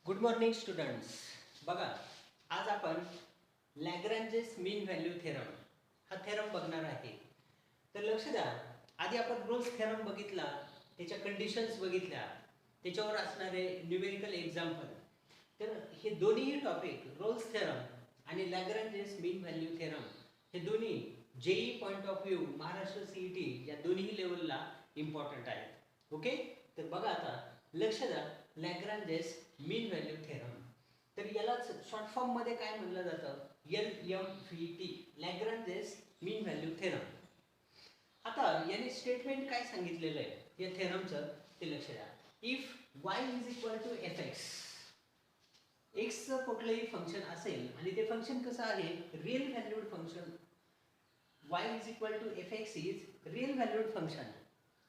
Good morning students. बघा, आज आपण लॅग्रेंजेस मीन व्हॅल्यू थेरम हा थेरम बघणार आहे. तर लक्ष द्या, आधी आपण रोल्स थेरम बघितला, त्याच्या कंडिशन्स बघितल्या, त्याच्यावर असणारे न्यूमेरिकल एक्झाम्पल. तर हे दोन्हीही टॉपिक रोल्स थेरम आणि लॅग्रेंजेस मीन व्हॅल्यू थेरम हे दोन्ही JEE point of view Maharashtra CET या दोन्ही लेवलला इम्पॉर्टंट आहेत. ओके, तर बघा आता लक्ष द्या, लॅग्रेंजेस मीन व्हॅल्यू थेरम. तर यालाच शॉर्ट फॉर्म मध्ये काय म्हणलं जातं, LMVT, Lagrange's mean value theorem. आता याने स्टेटमेंट काय सांगितलेलं आहे या थेरमचं ते लक्ष द्या. If y is equal to F X, एक्सचं कुठलंही फंक्शन असेल आणि ते फंक्शन कसं आहे, real valued function. y is equal to F X is real valued function.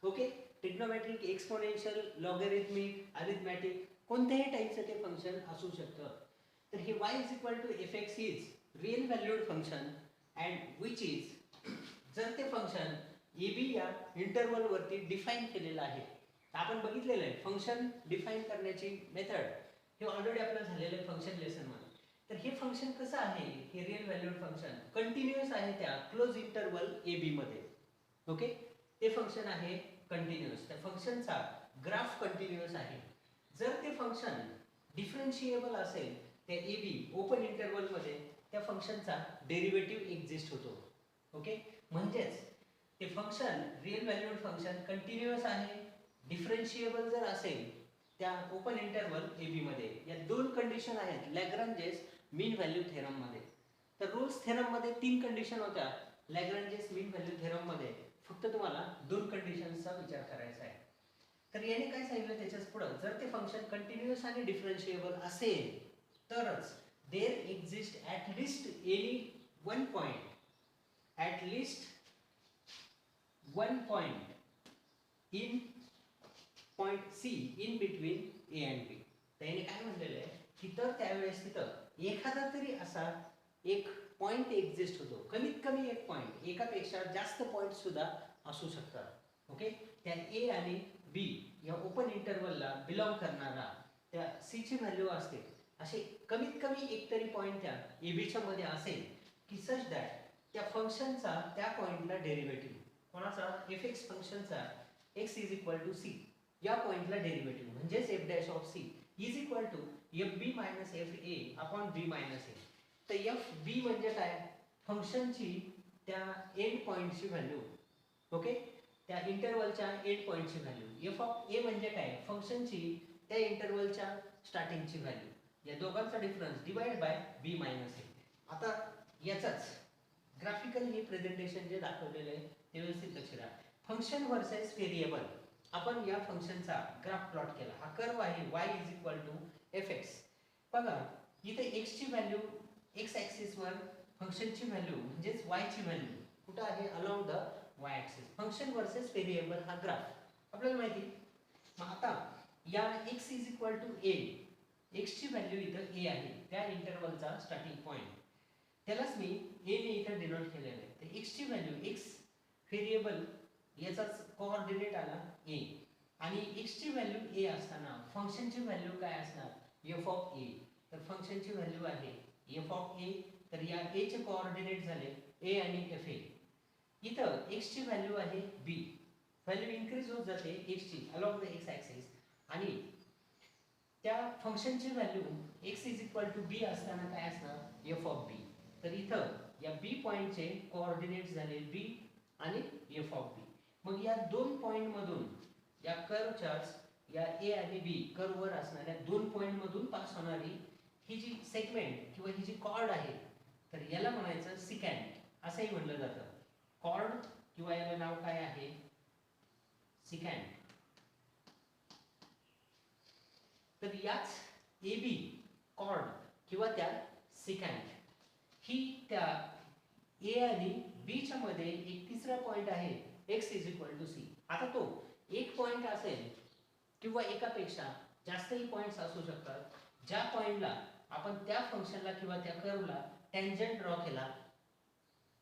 Okay, trigonometric, exponential, logarithmic, arithmetic कोणत्याही टाईपचं ते फंक्शन असू शकतं. तर हे y is equal to F X is real valued function and which is, जर ते function A B या इंटरवलवरती डिफाईन केलेलं आहे. आपण बघितलेलं आहे फंक्शन डिफाईन करण्याची मेथड, हे ऑलरेडी आपलं झालेलं आहे फंक्शन लेसनमध्ये. तर हे फंक्शन कसं आहे, हे रिअल व्हॅल्यूड फंक्शन कंटिन्युअस आहे त्या क्लोज इंटरवल ए बी मध्ये. ओके, ते फंक्शन आहे कंटिन्युअस, त्या फंक्शनचा ग्राफ कंटिन्युअस आहे. जर ते फंक्शन डिफरन्शिएबल असेल त्या ए बी ओपन इंटरवलमध्ये, त्या फंक्शनचा डेरिव्हेटिव्ह एक्झिस्ट होतो. ओके, म्हणजेच ते function real valued function continuous आहे, डिफरन्शिएबल जर असेल त्या ओपन इंटरवल ए बी मध्ये. या दोन कंडिशन आहेत लॅग्रेंजेस मीन व्हॅल्यू थेरम मध्ये. तर रोल्स थेरम मध्ये 3 कंडिशन होत्या, लॅग्रेंजेस मीन व्हॅल्यू थेरम मध्ये फक्त तुम्हाला 2 कंडिशन्सचा विचार करायचा आहे. तर याने काय सांगितलं त्याच्याच पुढं, जर ते फंक्शन कंटिन्युअस आणि डिफरन्शिएबल असेल तरच there exist at least any one point, at least one point in point C in between A and B. त्याने काय म्हटलेलं आहे की तर त्यावेळेस तिथं एखादा तरी असा एक पॉइंट एक्झिस्ट होतो, कमीत कमी एक पॉइंट, एकापेक्षा जास्त पॉइंट सुद्धा असू शकतात. ओके, त्या ए आणि बी या ओपन इंटरवलला बिलॉंग करणारा त्या सी ची व्हॅल्यू असते, असे कमीत कमी एक तरी पॉइंट त्या ए बीच्या मध्ये असेल की सच दॅट त्या फंक्शनचा त्या पॉइंटला डेरिव्हेटिव्ह, कोणाचा, एफ एक्स फंक्शनचा X is equal to C या पॉइंटला डेरिव्हेटिव्ह म्हणजेच F dash of C is equal to F B minus F A upon B minus A. तर एफ बी म्हणजे काय, फंक्शनची त्या एंड पॉइंटची व्हॅल्यू. ओके, त्या इंटरवलच्या एंड पॉइंटची व्हॅल्यू. एफ ऑफ ए म्हणजे काय, फंक्शनची त्या इंटरवलच्या स्टार्टिंगची व्हॅल्यू. या दोघांचा difference divide by B minus A. आता याचाच ग्राफिकल हे प्रेझेंटेशन जे दाखवलेलं आहे ते व्यवस्थित लक्ष द्या. फंक्शन वर्सेस व्हेरिएबल, आपण या फंक्शनचा ग्राफ प्लॉट केला. हा कर्व आहे y is equal to F X. बघा इथे x ची व्हॅल्यू x ॲक्सिस वर, फंक्शनची व्हॅल्यू म्हणजेच y ची व्हॅल्यू कुठं आहे, along the y axis. Function versus variable हा ग्राफ आपल्याला माहिती. मग आता या x is equal to a, x ची व्हॅल्यू इथं a आहे, त्या इंटरवलचा स्टार्टिंग पॉइंट, त्यालाच मी a ने इथं डिनोट केलेलं आहे. तर x ची व्हॅल्यू, x व्हेरिएबल याचाच कोऑर्डिनेट आला a, आणि x ची व्हॅल्यू a असताना फंक्शनची व्हॅल्यू काय असणार, f ऑफ a. तर फंक्शनची व्हॅल्यू आहे f ऑफ a, तर या a चे कोऑर्डिनेट झाले a आणि f a. इथं x ची व्हॅल्यू आहे b, व्हॅल्यू इन्क्रीज होत जाते x ची अलोंग द x ॲक्सिस, आणि त्या फंक्शनची value x is equal to b असताना काय असणार, f ऑफ b. तर इथं या b पॉइंटचे कोऑर्डिनेट झाले b आणि f ऑफ b. मग या दोन पॉइंट मधून, या कर्वच्याच या ए आणि बी कर्ववर असणाऱ्या दोन पॉइंट मधून पास होणारी ही जी सेगमेंट किंवा ही जी कॉर्ड आहे, तर याला म्हणायचं सिकॅन्ट असंही म्हणलं जातं. कॉर्ड किंवा याला नाव काय आहे, सिकॅन्ट. तर याच ए बी कॉर्ड किंवा त्या सिकॅन्ट ही त्या ए आणि बी च्या मध्ये एक तिसरा पॉइंट आहे x is equal to C. आता तो एक पॉइंट असेल किंवा एकापेक्षा जास्तही पॉइंट्स असू शकतात, ज्या पॉइंटला आपण त्या फंक्शनला किंवा त्या कर्वला टँजंट ड्रॉ केला,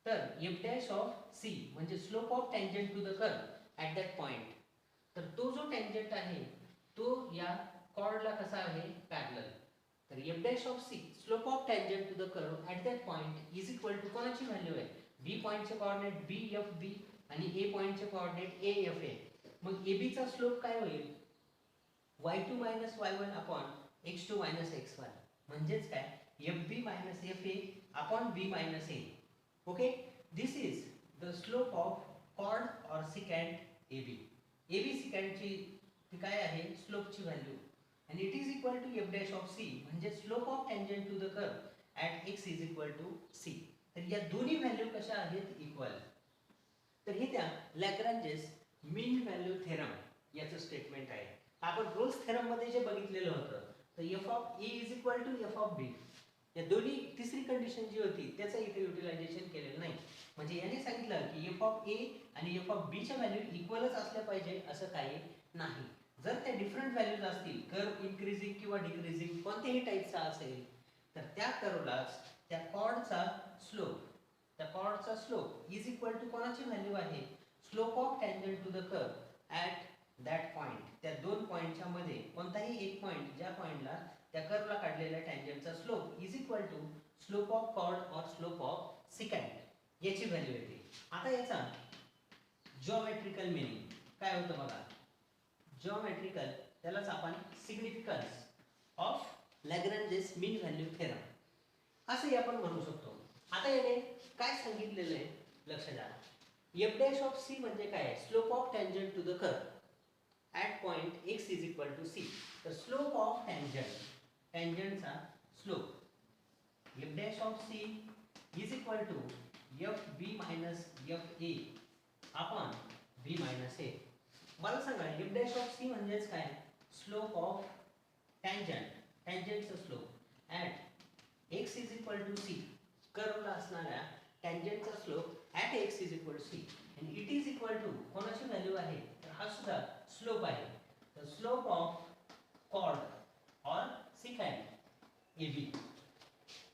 तर एफ डॅश ऑफ सी म्हणजे slope of tangent to the curve at that point. तर तो जो टँजंट आहे तो या कॉर्डला कसा आहे पॅरलल. तर F dash of C slope of tangent to the curve at that point is equal to कोणाची व्हॅल्यू आहे, बी पॉईंटचे कोऑर्डिनेट बी एफ बी आणि ए पॉईंटचे कोऑर्डिनेट ए एफ ए. मग ए बीचा स्लोप काय होईल, y2 minus y1 upon x2 minus x1 म्हणजेच काय fb minus fa upon b minus a. Okay, this is the slope of chord और सिकॅन्ट ab. ab सिकॅन्टची काय आहे स्लोपची व्हॅल्यू आणि it is equal to f dash of c म्हणजे slope of tangent to the curve at x is equal to c. तर या दोन्ही व्हॅल्यू कशा आहेत इक्वल. तर हे त्या लॅग्रांजेस मीन व्हॅल्यू थेरम याचं स्टेटमेंट आहे. आपण रोल्स थेरम मध्ये जे बघितलेलं होतं तर F of A is equal to F of B या दोन्ही तिसरी कंडिशन जी होती त्याचं इथे युटिलायझेशन केलेलं नाही. म्हणजे याने सांगितलं की एफ ऑफ ए आणि एफ ऑफ बीच्या व्हॅल्यू इक्वलच असल्या पाहिजे असं काही नाही. जर त्या डिफरंट व्हॅल्यूज असतील कर्व इन्क्रीजिंग किंवा डिक्रीजिंग कोणत्याही टाईपचा असेल तर त्या कर्वलाच त्या कॉर्डचा स्लोप इज इक्वल टू कोणाची व्हॅल्यू आहे, slope of tangent to the curve at that point. त्या दोन पॉइंटच्या मध्ये कोणताही एक पॉइंट ज्या पॉइंटला त्या कर्वला काढलेल्या टँजंटचा slope is equal to slope of chord और स्लोप ऑफ सिकॅन्ट याची व्हॅल्यू येते. आता याचा जिओमेट्रिकल मिनिंग काय होतं बघा. जिओमेट्रिकल त्यालाच आपण significance of Lagrange's mean value theorem असंही आपण म्हणू शकतो. आता याने काय सांगितलेलं आहे लक्ष द्या. एफ डॅश ऑफ सी म्हणजे काय, slope of tangent to the curve at point x is equal to C. तर स्लोप ऑफ टँजंटचा slope F dash of C is equal to F B minus F A upon B minus A. मला सांगा F dash of C म्हणजेच काय, slope of टँजंटचा slope at x is equal to C. कर्वला असणाऱ्या टँजंटचा slope at x is equal to C आणि it is equal to कोणाची व्हॅल्यू आहे तर हा सुद्धा स्लोप आहे. तर स्लोप ऑफ कॉर्ड और सिकॅन्ट ए बी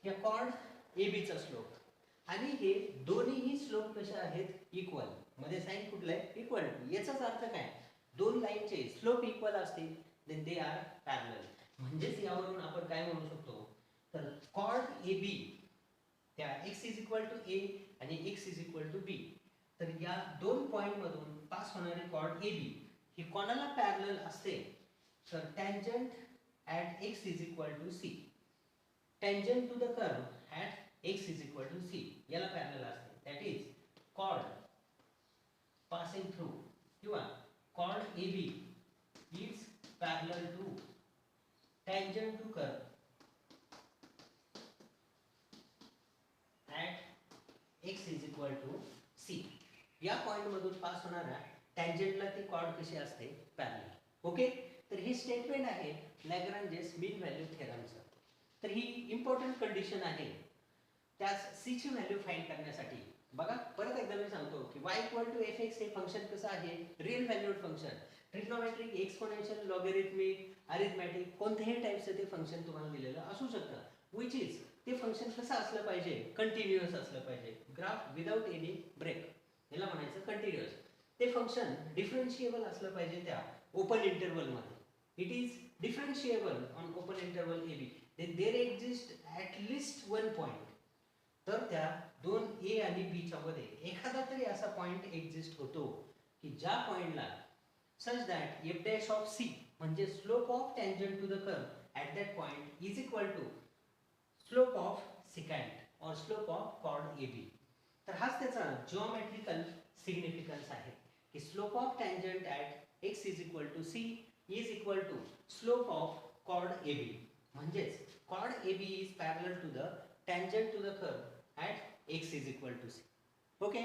या कॉर्ड ए बीचा स्लोप आणि हे दोन्हीही स्लोप कसे आहेत इक्वल. मध्ये साइन कुठलं आहे इक्वल टू. याचाच अर्थ काय, दोन लाईनचे स्लोप इक्वल असतील देन दे आर पॅरलल. म्हणजेच यावरून आपण काय म्हणू शकतो तर कॉर्ड ए बी त्या x इज इक्वल टू ए आणि x is equal to be. तर या दोन पॉइंट मधून पास होणारी कॉर्ड ए बी ही कोणाला पॅरलल असते तर tangent at x is equal to C. Tangent to the curve at x is equal to C याला पॅरलल असते. That is chord passing through किंवा chord A B is parallel to tangent to curve at x is equal to C. या point मधून pass होणाऱ्या टँजंटला ती cord कशी असते पॅरलल. ओके, तर ही स्टेटमेंट आहे लॅग्रांजेस मीन व्हॅल्यू थेरमचं. तर ही इम्पॉर्टंट कंडिशन आहे त्याच सी ची व्हॅल्यू फाइंड करण्यासाठी. बघा परत एकदा मी सांगतो की y equal to F X हे फंक्शन कसं आहे real valued function. Trigonometric, exponential, logarithmic, arithmetic कोणत्याही टाईपचं ते फंक्शन तुम्हाला दिलेलं असू शकतं. विच इज ते फंक्शन कसं असलं पाहिजे, कंटिन्युअस असलं पाहिजे. ग्राफ विदाउट एनी ब्रेक याला म्हणायचं कंटिन्युअस. ते फंक्शन डिफरन्शिएबल असलं पाहिजे त्या ओपन इंटरवल मध्ये. It is differentiable on open interval A B. Then there exist at least one point. तर त्या दोन ए आणि बी च्या मध्ये एखादा तरी असा पॉइंट एक्झिस्ट होतो की ज्या पॉइंटला such that F dash of C म्हणजे slope of tangent to the curve at that point is equal to slope of secant और slope of chord A B. तर हाच त्याचा जिओमेट्रिकल सिग्निफिकन्स आहे की slope of tangent at x is equal to C is equal to slope of chord A B. म्हणजेच chord A B is parallel to the tangent to the curve at x is equal to C. Okay,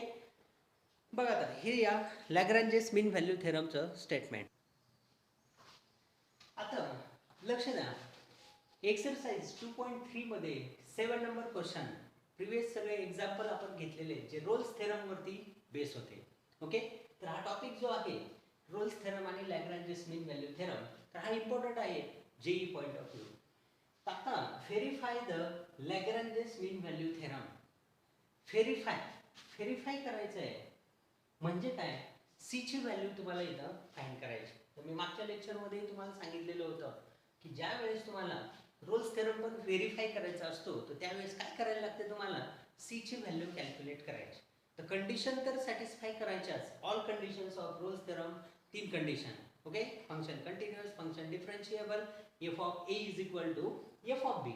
बघा आता हे या लॅग्रांजेस mean value थेरमचं statement. आता लक्ष द्या exercise 2.3 मध्ये 7 number question previous सगळे एक्झाम्पल आपण घेतलेले जे रोल्स थेरम वरती बेस होते. ओके, तर हा टॉपिक जो आहे रोल्स थेरम आणि लॅग्रांजेस मीन व्हॅल्यू थेरम तर हा इम्पॉर्टंट आहे जेई पॉइंट ऑफ व्ह्यू. आता verify the Lagrange's mean value theorem. Verify करायचं आहे म्हणजे काय, सी ची व्हॅल्यू तुम्हाला इथं फाइंड करायची. तर मी मागच्या लेक्चरमध्ये तुम्हाला सांगितलेलं होतं की ज्या वेळेस तुम्हाला रोल्स थेरम पण व्हेरीफाय करायचा असतो तर त्यावेळेस काय करायला लागते तुम्हाला सी ची व्हॅल्यू कॅल्क्युलेट करायची. तर कंडिशन तर सॅटिस्फाय करायच्याच. All conditions of Rolle's theorem, 3 condition. Okay, function continuous, function differentiable, F of A is equal to F of B,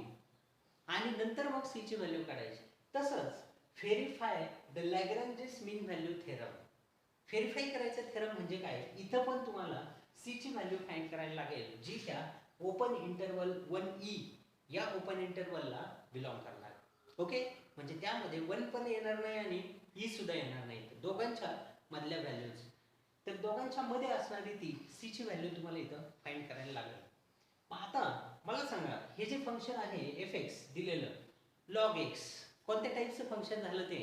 आणि नंतर मग सी ची व्हॅल्यू काढायची. तसंच verify the Lagrange's mean value theorem. Verify करायचं theorem म्हणजे काय, इथं पण तुम्हाला सी ची व्हॅल्यू फाइंड करायला लागेल जी त्या ओपन इंटरवल 1 ई या ओपन इंटरवलला बिलॉंग करणार. ओके, म्हणजे त्यामध्ये 1 पण येणार नाही आणि ई सुद्धा येणार नाही, दोघांच्या मधल्या व्हॅल्यूज. तर दोघांच्या मध्ये असणारी ती सी ची व्हॅल्यू तुम्हाला इथं फाइंड करायला लागेल. मग आता मला सांगा, हे जे फंक्शन आहे एफ एक्स दिलेलं, लॉग एक्स कोणत्या टाईपचं फंक्शन झालं ते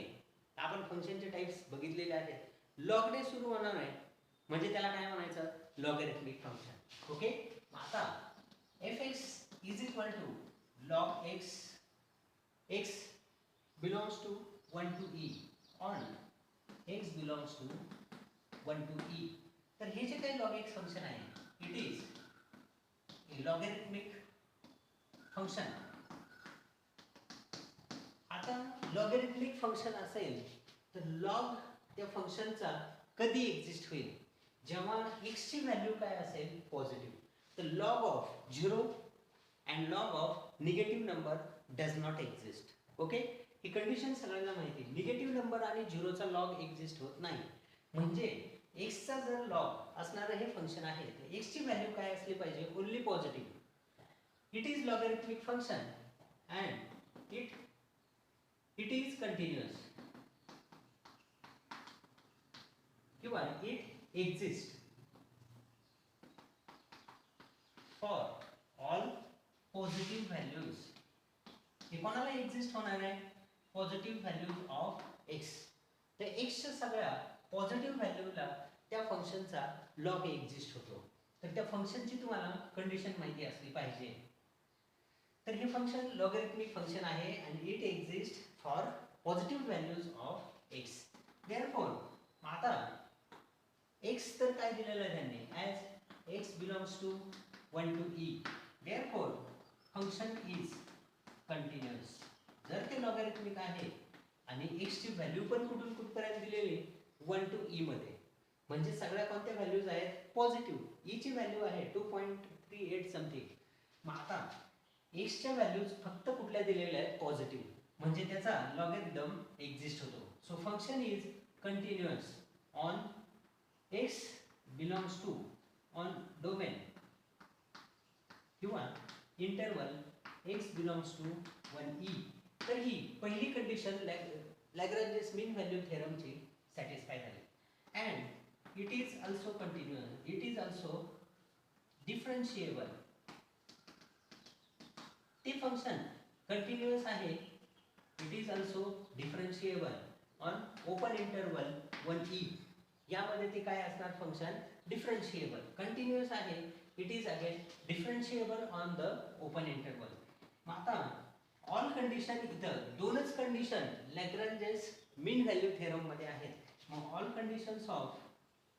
आपण फंक्शनचे टाइप्स बघितलेले आहेत. लॉगने सुरू होणार आहे म्हणजे त्याला काय म्हणायचं, लॉगॅरिथमिक फंक्शन. ओके, आता F X is equal to log X, X belongs to 1 to e on X belongs to 1 to e. तर हे जे काही लॉग एक्स फंक्शन आहे इट इज लॉगॅरिथमिक फंक्शन. आता लॉगॅरिथमिक फंक्शन असेल तर लॉग त्या फंक्शनचा कधी एक्झिस्ट होईल, जेव्हा x ची व्हॅल्यू काय असेल पॉझिटिव्ह. तर log of 0 and log of negative number does not exist. Okay, he condition सगळ्यांना माहिती आहे. निगेटिव्ह नंबर आणि 0चा लॉग एक्झिस्ट होत नाही. म्हणजे x चा जर लॉग असणारं हे फंक्शन आहे तर x ची व्हॅल्यू काय असली पाहिजे, only positive. It is logarithmic function and it is continuous किंवा it exist for all positive values. हे कोणाला एक्झिस्ट होणार आहे, पॉझिटिव्ह व्हॅल्यूज ऑफ एक्स. तर एक्सच्या सगळ्या पॉझिटिव्ह व्हॅल्यूला त्या फंक्शनचा लॉग एक्झिस्ट होतो. तर त्या फंक्शनची तुम्हाला कंडिशन माहिती असली पाहिजे. तर हे फंक्शन लॉगॅरिथमिक फंक्शन आहे आणि it exist for positive values of X. Therefore आता एक्स तर काय दिलेलं आहे त्यांनी, as X belongs to 1 to e. Therefore function is continuous. जर ते लॉगॅरिथमिक आहे आणि x ची व्हॅल्यू पण कुठून कुठपर्यंत दिलेली 1 to e मध्ये, म्हणजे सगळ्या कोणत्या व्हॅल्यूज आहेत पॉझिटिव्ह. e ची व्हॅल्यू आहे 2.38 समथिंग. मग आता x च्या व्हॅल्यूज फक्त कुठल्या दिलेल्या आहेत पॉझिटिव्ह, म्हणजे त्याचा लॉगॅरिथम एक्झिस्ट होतो. So function is continuous on x belongs to on domain किंवा interval x belongs to 1 e. तर ही पहिली कंडिशन लॅग्रेंजेस मीन व्हॅल्यू थेरमची सॅटिस्फाय झाली. And it is also continuous, it is also differentiable. ते function continuous आहे, it is also differentiable on open interval 1 e. यामध्ये ते काय असणार फंक्शन डिफरन्शिएबल. कंटिन्युअस आहे, it is again differentiable on the open interval. मग आता ऑल कंडिशन इथं दोनच condition Lagrange's mean value theorem मध्ये आहेत. मग all conditions of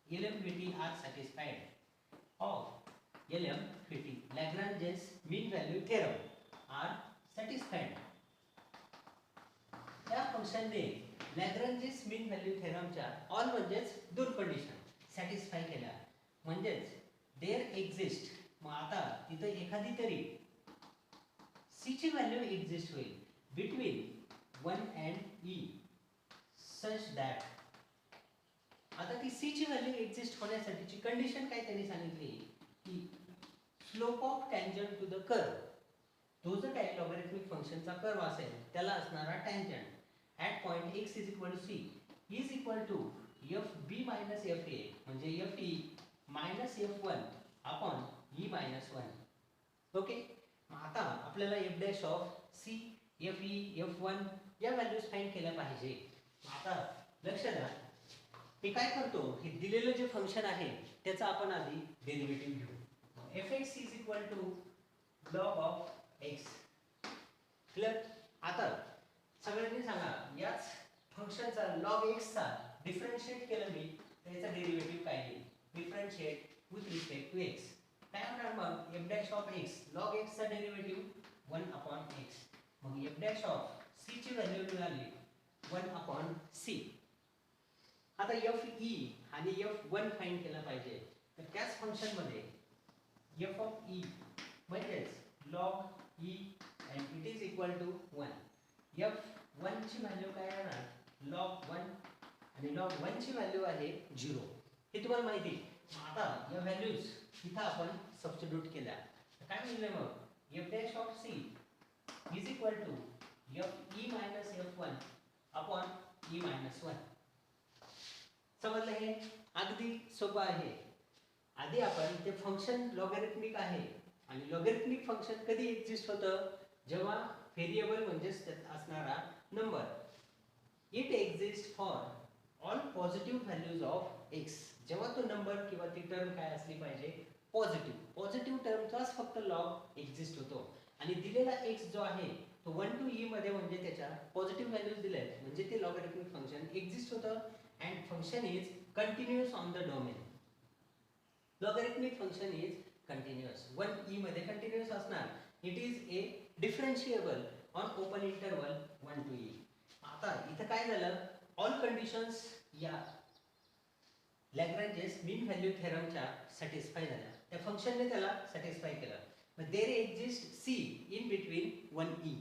LMVT are satisfied of LMVT Lagrange's mean value theorem are satisfied. त्या फंक्शनने लॅग्रेंजेस मीन व्हॅल्यू थेरमच्या ऑल म्हणजेच दोन कंडिशन सॅटिस्फाय केल्या, म्हणजेच देअर एक्झिस्ट. मग आता तिथं एखादी तरी सी ची व्हॅल्यू एक्झिस्ट होईल between 1 and e such that. आता ती सी ची व्हॅल्यू एक्झिस्ट होण्यासाठीची कंडिशन काय त्यांनी सांगितली की slope of tangent to the curve. तो जो काही लॉगॅरिथमिक फंक्शनचा कर्व असेल त्याला असणारा tangent at point x is equal to C is equal to F B minus F A, म्हणजे F E minus F one upon E minus one. Okay, आता आपल्याला F dash of C, F E, F one या values find केल्या पाहिजे. आता लक्ष द्या, मी काय करतो, हे दिलेलं जे फंक्शन आहे त्याचा आपण आधी डेरिव्हेटिव्ह घेऊ. F X is equal to log of X. Clear. आता सगळ्यांनी सांगा, याच फंक्शनचा लॉग एक्सचा डिफरन्शिएट केलं मी, त्याचा डेरिव्हेटिव्ह काय येईल, differentiate with respect to X. काय होणार मग, F dash of X, log X चा डेरिव्हेटिव्ह 1 अपॉन एक्स. मग एफ डॅश ऑफ सी ची व्हॅल्यू मिळाली 1 अपॉन सी. आता एफ ई आणि F1 फाइंड केला पाहिजे. तर त्याच फंक्शन मध्ये f ऑफ e म्हणजेच log e and it is equal to 1. f1 ची व्हॅल्यू काय येणार log 1 आणि log 1 ची व्हॅल्यू आहे 0. हे तुम्हाला माहिती आहे. आता या व्हॅल्यूज इथं आपण सबस्टिट्यूट केल्या. काय मिळेल मग f dash of c is equal to fe minus f1 upon e minus 1. समजलं? हे अगदी सोपं आहे. आधी आपण ते फंक्शन लॉगॅरिथमिक आहे आणि लॉगॅरिथमिक फंक्शन कधी एक्झिस्ट होतं जेव्हा व्हेरिएबल म्हणजेच त्यात असणारा number it exist for all positive values of x. जेव्हा तो नंबर किंवा ती टर्म काय असली पाहिजे पॉझिटिव्ह टर्मचाच फक्त लॉग एक्झिस्ट होतो. आणि दिलेला एक्स जो आहे तो 1 to e मध्ये म्हणजे त्याच्या पॉझिटिव्ह व्हॅल्यूज दिल्यात म्हणजे ते लॉगॅरिथमिक फंक्शन एक्झिस्ट होतं. And function is continuous on the domain. Logarithmic function is continuous 1 e मध्ये कंटिन्यूअस असणार. It is A differentiable on open interval 1 to e. आता इथं काय झालं ऑल कंडिशन्स या लॅग्रेंजेस मीन व्हॅल्यू थेरमच्या सॅटिस्फाय झाल्या. त्या फंक्शनने त्याला सॅटिस्फाय केलं. मग there exist c in between 1 e.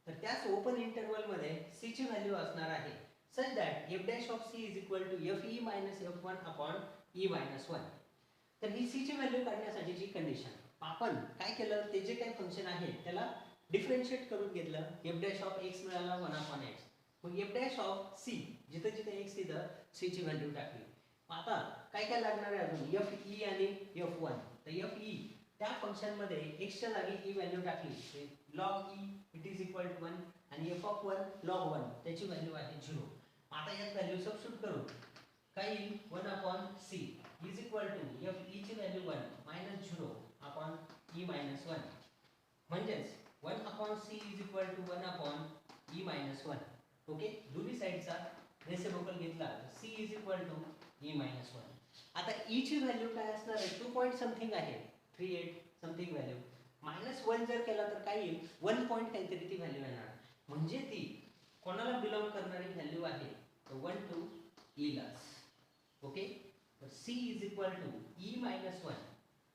तर त्याच ओपन इंटरवल मध्ये c ची व्हॅल्यू असणार आहे such that f dash of c is equal to fe minus f1 upon e minus 1. तर ही c ची व्हॅल्यू काढण्यासाठीची कंडिशन. आपण काय केलं ते जे काही फंक्शन आहे त्याला डिफरन्शिएट करून घेतलं. f dash of x मिळाला 1 upon x. मग f dash of c जिथे जिथे x तिथं c ची व्हॅल्यू टाकली. आता काय काय लागणार आहे अजून fe आणि f1. तर fe त्या फंक्शन मध्ये x च्या जागी ही व्हॅल्यू टाकली log e it is equal to 1 आणि f ऑफ 1 log 1 त्याची व्हॅल्यू आहे 0. आता यात व्हॅल्यू सबस्टिट्यूट करू काय येईल 1 upon c is equal to f e ची value 1 minus 0 upon e minus 1. म्हणजेच 1 upon c is equal to 1 upon e minus 1. Okay दोन्ही साइडचा रेसिप्रोकल घेतला c is equal to e minus 1. आता e ची व्हॅल्यू काय असणार आहे 2 पॉइंट समथिंग आहे 38 समथिंग व्हॅल्यू मायनस 1 जर केला तर काय येईल 1 पॉइंट काहीतरी ती व्हॅल्यू येणार. म्हणजे ती कोणाला बिलॉंग करणारी व्हॅल्यू आहे 1 to e ला. ओके तर c is equal to e minus 1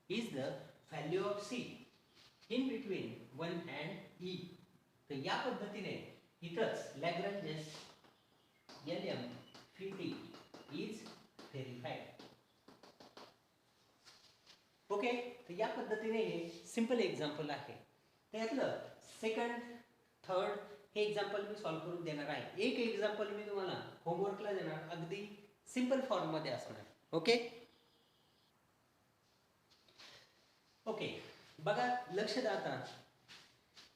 is the value of c in between 1 and e. तर या पद्धतीने इथंच लॅग्रेंजेस LM Phi is verified. Okay तर या पद्धतीने हे सिंपल एक्झाम्पल आहे. त्यातलं सेकंड थर्ड हे एक्झाम्पल मी सॉल्व्ह करून देणार आहे. एक एक्झाम्पल मी तुम्हाला होमवर्कला देणार अगदी सिंपल फॉर्म मध्ये असणार. ओके ओके बघा लक्ष द्या. आता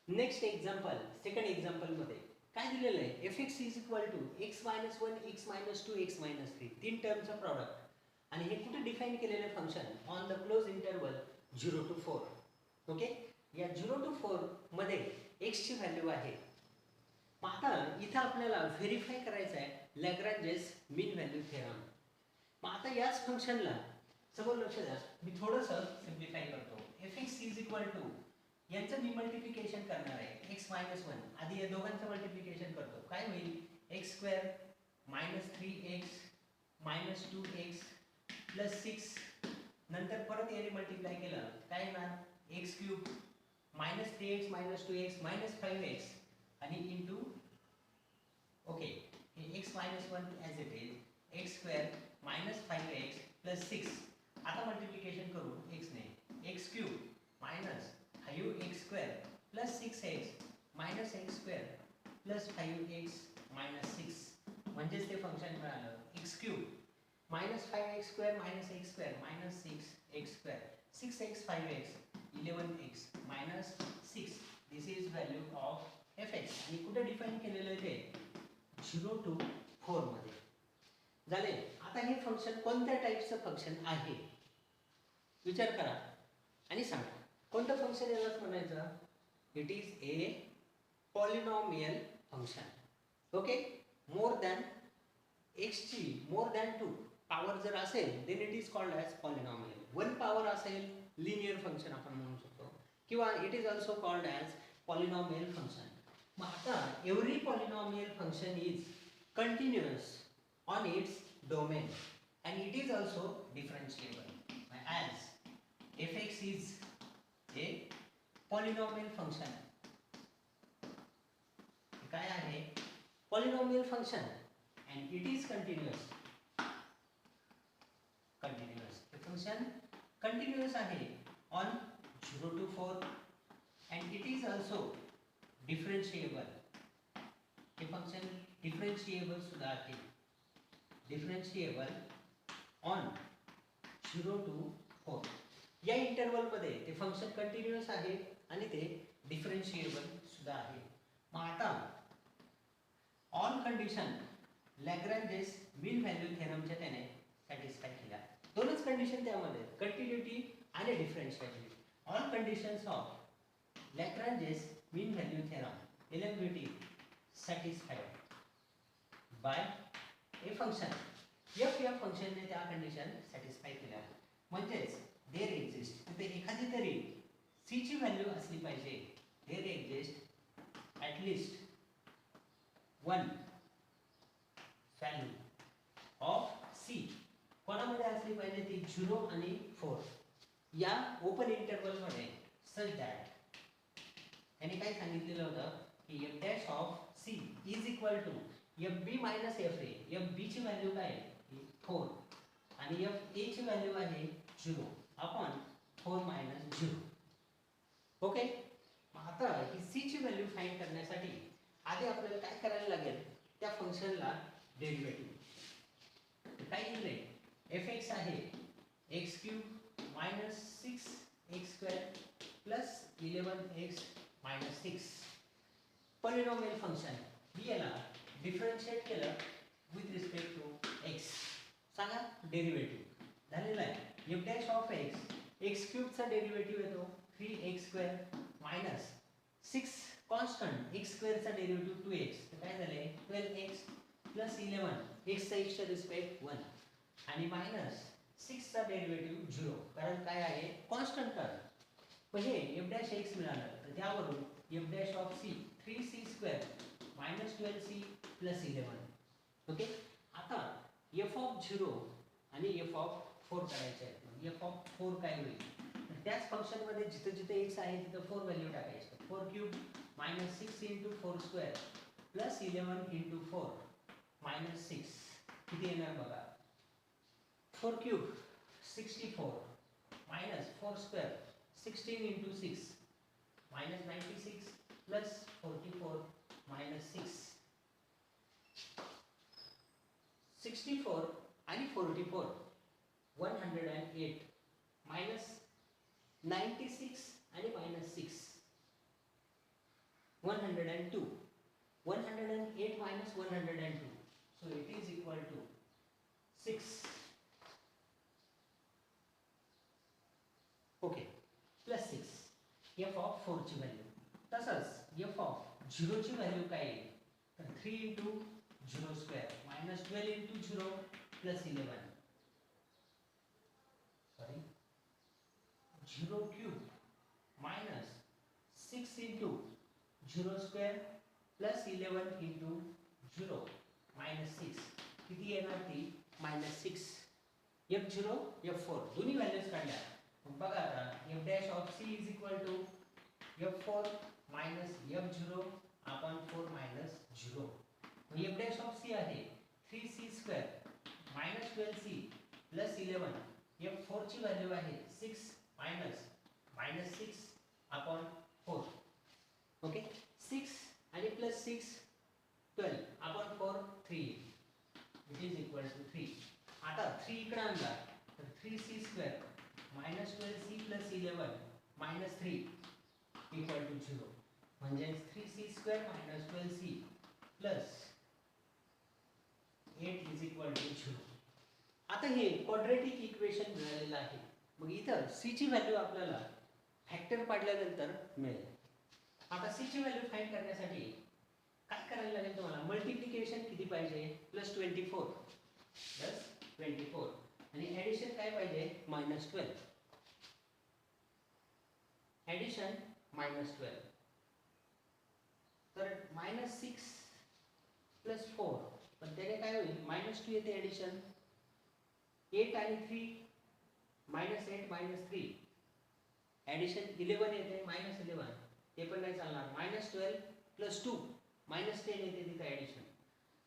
नेक्स्ट एक्झाम्पल सेकंड एक्झाम्पल मध्ये काय दिलेलं आहे fx is equal to x minus 1 x minus 2 x minus 3 तीन टर्मचं प्रॉडक्ट. आणि हे कुठे डिफाइन केलेले function on the close interval 0 to 4. Okay या 0 to 4 मध्ये x ची व्हॅल्यू आहे. आता इथं आपल्याला व्हेरीफाय करायचं आहे लॅग्रेंजेस मीन व्हॅल्यू थेरम. आता याच फंक्शनला समोर लक्ष द्या मी थोडंसं सिम्प्लिफाय करतो. fx इज इक्वल टू यांचं मी मल्टिप्लिकेशन करणार आहे x मायनस 1. आधी या दोघांचं मल्टिप्लिकेशन करतो काय होईल x square minus 3x minus 2x plus 6 नंतर परत याने मल्टिप्लाय केलं काय येणार x cube minus 3x minus 2x minus 5x आणि इंटू ओके हे x minus 1 as it is x square minus 5x plus 6. आता मल्टिप्लिकेशन करू x ने x cube minus 5x square plus 6x minus x square plus 5x minus 6 म्हणजेच ते function मिळालं x cube minus 5x square minus x square minus 6x square 6x 5x 11x minus 6. This is value of fx. आणि कुठे define केलेलं आहे ते 0 to 4 मध्ये झाले. आता हे फंक्शन कोणत्या टाइपचं फंक्शन आहे विचार करा आणि सांगा कोणतं फंक्शन यालाच म्हणायचं. It is a polynomial function. Okay more than x ची मोर दॅन 2 पॉवर जर असेल then it is called as polynomial. 1 power असेल लिनियर फंक्शन आपण म्हणू शकतो. किंवा it is also called as polynomial function. मग आता every polynomial function is continuous on its domain and it is also differentiable as fx is a polynomial function. काय आहे polynomial function and it is continuous. The function continuous आहे on 0 to 4 and it is also differentiable. हे function differentiable सुद्धा आहे. differentiable on 0 to 4 या interval मध्ये ते function continuous आहे आणि ते डिफरन्शिएबल सुद्धा आहे. मग आता all condition Lagrange's mean value थेरमच्या त्याने सॅटिस्फाय केल्या. दोनच कंडिशन त्यामध्ये कंटिन्युटी आणि differentiability. All conditions of Lagrange's mean value theorem LMVT satisfied by A function. F या फंक्शनने त्या कंडिशन सॅटिस्फाय केल्या. म्हणजेच देर एक्झिस्ट तिथे एखादी तरी सी ची व्हॅल्यू असली पाहिजे. There exist at least one value of C कोणामध्ये असली पाहिजे ती 0 आणि 4 या ओपन इंटरवल मध्ये. सच दॅट त्याने काय सांगितलेलं होतं की F dash of C is equal to F B minus F A. F B ची व्हॅल्यू काय 4 आणि एफ ए ची व्हॅल्यू आहे 0 अपॉन 4 मायनस 0. ओके. आता ही सी ची व्हॅल्यू फाइंड करण्यासाठी आधी आपल्याला काय करायला लागेल त्या फंक्शनला डेरिव्हेटिव्ह. काय दिले एफ एक्स आहे x cube minus 6 x square plus 11 x minus 6 polynomial function. मी याला डिफरन्शिएट केलं विथ रिस्पेक्ट टू एक्स. सांगा डेरिव्हेटिव्ह झालेला आहे. F dash of x x क्यूबचा डेरिव्हेटिव्ह येतो 3x square minus 6 constant x स्क्वेअरचा डेरिव्हेटिव्ह 2x. तर काय झाले 12x प्लस 11 x चा x च्या रिस्पेक्ट 1 आणि मायनस 6 चा डेरिव्हेटिव्ह 0 कारण काय आहे कॉन्स्टंट टर्म. म्हणजे एफ डॅश एक्स मिळालं तर त्यावरून F dash of C 3c square minus 12c plus 11. Okay. आता एफ ऑफ 0 आणि एफ ऑफ 4 करायचे आहेत. मग एफ ऑफ 4 काय होईल तर त्याच फंक्शन मध्ये जिथे जिथे x आहे तिथे 4 व्हॅल्यू टाकायची. 4 cube minus 6 into 4 square plus 11 into 4 minus 6 किती येणार बघा. 4 cube 64 minus 4 square 16 into 6 minus 96 plus 44 minus 6. 64 आणि 44 108 मायनस 96 आणि minus 6 102. 108 minus 102 so it is equal to 6. Okay plus 6 F of 4 ची व्हॅल्यू. तसंच एफ ऑफ 0 ची व्हॅल्यू काय येईल तर 3 into 0 square minus 12 into 0 plus 11 sorry 0 cube minus 6 into 0 square plus 11 into 0 minus 6 किती येणार ती मायनस 6. f0 f4 दोन्ही व्हॅल्यूज काढल्या. बघा आता F dash of C is equal to f4 minus f0 upon 4 minus 0. F dash of C आहे 3c square minus 12c plus 11. f4 ची value आहे 6 मायनस मायनस 6 अपॉन 4. ओके 6 आणि plus 6 12 upon 4 3 it is equal to 3. आता 3 इकडे आणला तर 3c square minus 12c plus 11 minus 3 equal to 0. म्हणजे 3c square minus 12c plus 8 is equal to 0. आता हे क्वाड्रेटिक इक्वेशन मिळालेलं आहे. मग इथं c ची व्हॅल्यू आपल्याला फॅक्टर पाडल्यानंतर मिळेल. आता c ची व्हॅल्यू फाइंड करण्यासाठी काय करायला लागेल तुम्हाला मल्टिप्लिकेशन किती पाहिजे प्लस 24 आणि ॲडिशन काय पाहिजे मायनस 12. ॲडिशन -12. तर -6 + 4, पण त्याने काय होईल, -2 येते ॲडिशन, 8 आणि 3 -8 -3 ॲडिशन 11 येते, -11 ते पण नाही चालणार, -12 + 2 -10 येते तिथे ॲडिशन.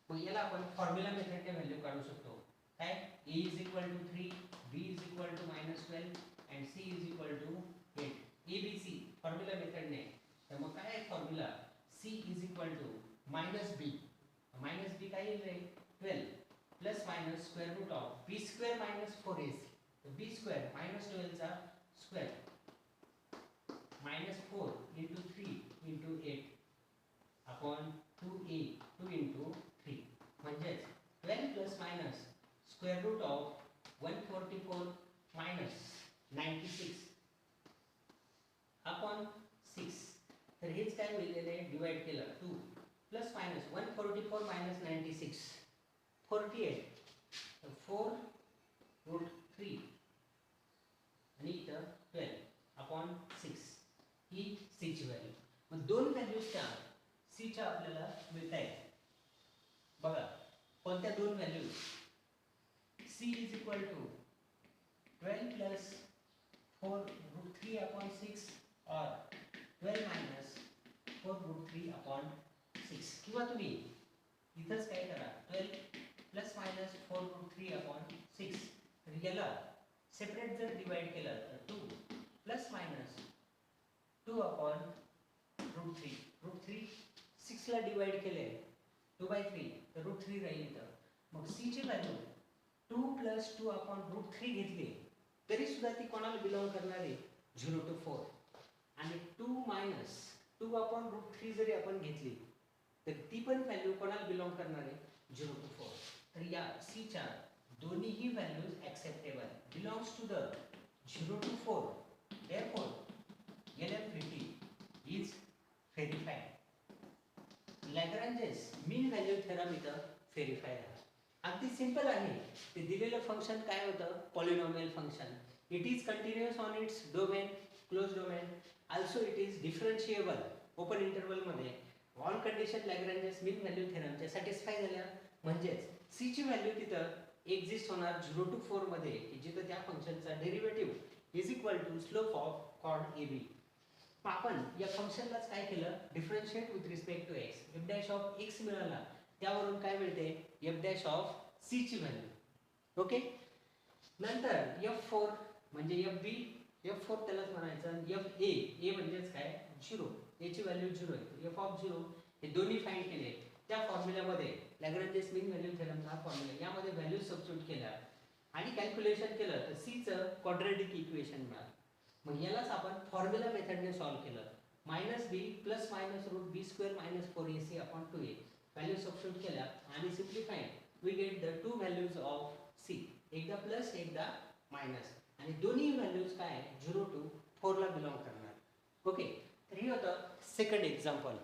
मग याला आपण फॉर्म्युला मेथडने व्हॅल्यू काढू शकतो. काय, a = 3, b = -12 and c = 8. ABC formula मेथडने. तर मग काय आहे फॉर्म्युला, c = -b, -b काय येईल, 12 plus minus square root of b² - 4ac. तर b² -12 चा स्क्वेअर -4 × 3 × 8 अपॉन 2a 2 × 3 म्हणजेच 12 plus minus square root of 144 minus 96 upon 6. तर हेच काय होईल, याने डिवाइड केलं 2 प्लस मायनस 144 मायनस 96 48. तर 4√3 आणि इथं 12 अपॉन 6 ही c ची व्हॅल्यू. मग दोन व्हॅल्यूजच्या c च्या आपल्याला मिळत आहेत. बघा कोणत्या दोन व्हॅल्यूज, c = 12 प्लस 4√3 अपॉन 6 और 12 मायनस 4√3 अपॉन 6. किंवा तुम्ही इथंच काय करा, 12 प्लस मायनस 4√3 अपॉन 6. तर याला सेपरेट जर डिवाइड केलं तर 2 प्लस मायनस 2 अपॉन √3. √3 6 ला डिवाइड केले 2/3, तर √3 राहील इथं. मग c ची व्हॅल्यू 2 प्लस 2 अपॉन √3 घेतली तरी सुद्धा ती कोणाला बिलॉंग करणार आहे, 0 to 4. आणि 2 मायनस 2 अपॉन √3 जरी आपण घेतली तर ती पण व्हॅल्यू कोणाला बिलॉंग करणार आहे, 0 to 4. तर या c च्या दोन्हीही values acceptable, belongs to the 0 to 4. therefore LM50 is verified. Lagrange's mean value theorem इथं व्हेरीफाय आहे. अगदी सिंपल आहे. ते दिलेलं फंक्शन काय होतं, polynomial function. It is continuous on its domain, close domain. Also it is differentiable open interval मध्ये. All condition Lagrange's mean value थेरमच्या सॅटिस्फाय झाल्या. म्हणजेच c ची व्हॅल्यू तिथं एक्झिस्ट होणार 0 to 4 मध्ये, जिथं त्या फंक्शनचा derivative is equal to slope of chord AB. आपण या फंक्शनलाच काय केलं, differentiate with respect to x. f' of x मिळाला, त्यावरून काय मिळते, f' ऑफ c ची व्हॅल्यू. ओके. नंतर f4 म्हणजे fb, f4 त्यालाच म्हणायचं. fa म्हणजेच काय, 0. a ची व्हॅल्यू 0 आहे. f ऑफ 0 हे दोन्ही फाइंड केले. त्या फॉर्म्युल्यामध्ये लॅग्रेंजेस मीन व्हॅल्यू थेरमचा फॉर्म्युला, यामध्ये व्हॅल्यू सबस्टिट्यूट केल्या आणि कॅल्क्युलेशन केलं तर c चं क्वाड्रॅटिक इक्वेशन मिळालं. मग यालाच आपण फॉर्म्युला मेथडने सॉल्व्ह केलं. -b plus minus √b² - 4ac upon 2a. Value substitute केल्या आणि simplified we get the two values of c. एकदा प्लस एकदा मायनस, आणि दोन्ही व्हॅल्यूज काय 0 to 4 ला बिलॉंग करणार. ओके. तर हे होतं सेकंड एक्झाम्पल.